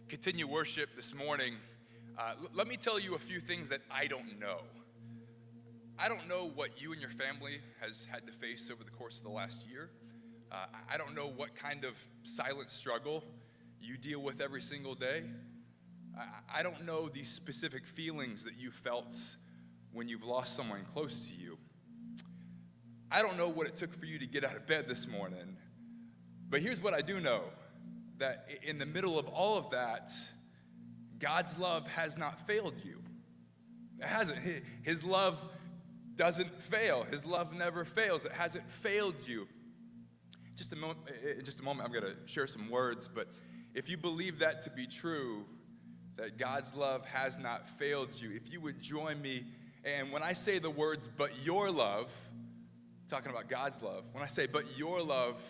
continue worship this morning, let me tell you a few things that I don't know. I don't know what you and your family has had to face over the course of the last year. I don't know what kind of silent struggle you deal with every single day. I don't know the specific feelings that you felt when you've lost someone close to you. I don't know what it took for you to get out of bed this morning. But here's what I do know, that in the middle of all of that, God's love has not failed you. It hasn't. His love doesn't fail. His love never fails. It hasn't failed you. In just a moment, I'm going to share some words, but if you believe that to be true, that God's love has not failed you, if you would join me, and when I say the words, but your love, talking about God's love, when I say, but your love,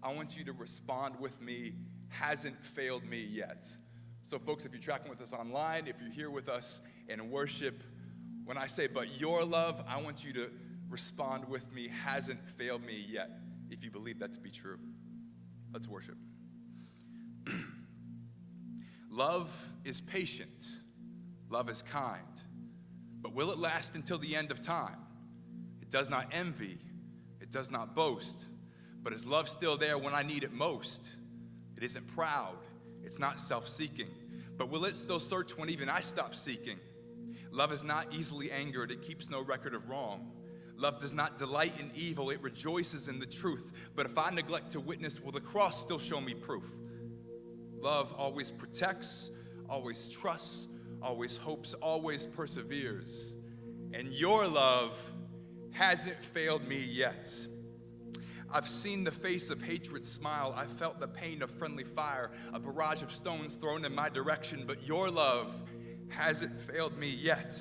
I want you to respond with me, hasn't failed me yet. So folks, if you're tracking with us online, if you're here with us in worship, when I say, but your love, I want you to respond with me, hasn't failed me yet, if you believe that to be true. Let's worship. Love is patient. Love is kind. But will it last until the end of time? It does not envy. It does not boast. But is love still there when I need it most? It isn't proud. It's not self-seeking. But will it still search when even I stop seeking? Love is not easily angered. It keeps no record of wrong. Love does not delight in evil. It rejoices in the truth. But if I neglect to witness, will the cross still show me proof? Love always protects, always trusts, always hopes, always perseveres. And your love hasn't failed me yet. I've seen the face of hatred smile. I've felt the pain of friendly fire, a barrage of stones thrown in my direction, but your love hasn't failed me yet.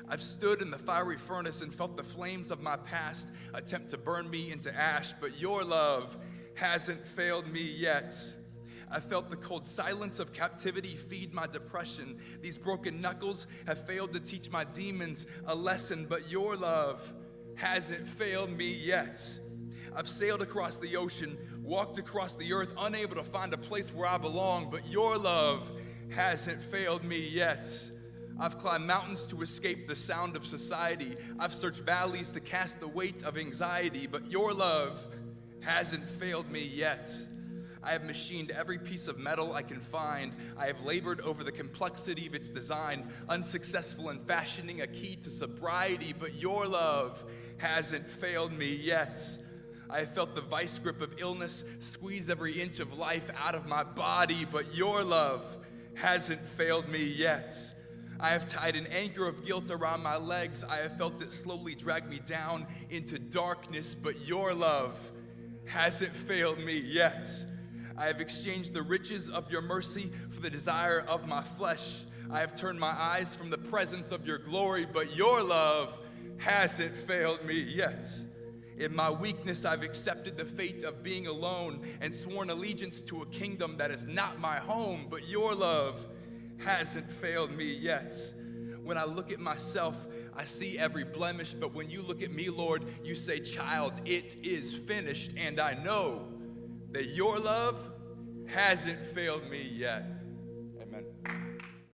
I've stood in the fiery furnace and felt the flames of my past attempt to burn me into ash, but your love hasn't failed me yet. I felt the cold silence of captivity feed my depression. These broken knuckles have failed to teach my demons a lesson, but your love hasn't failed me yet. I've sailed across the ocean, walked across the earth, unable to find a place where I belong, but your love hasn't failed me yet. I've climbed mountains to escape the sound of society. I've searched valleys to cast the weight of anxiety, but your love hasn't failed me yet. I have machined every piece of metal I can find. I have labored over the complexity of its design, unsuccessful in fashioning a key to sobriety, but your love hasn't failed me yet. I have felt the vice grip of illness squeeze every inch of life out of my body, but your love hasn't failed me yet. I have tied an anchor of guilt around my legs. I have felt it slowly drag me down into darkness, but your love hasn't failed me yet. I have exchanged the riches of your mercy for the desire of my flesh. I have turned my eyes from the presence of your glory, but your love hasn't failed me yet. In my weakness, I've accepted the fate of being alone and sworn allegiance to a kingdom that is not my home, but your love hasn't failed me yet. When I look at myself, I see every blemish, but when you look at me, Lord, you say, child, it is finished, and I know that your love hasn't failed me yet.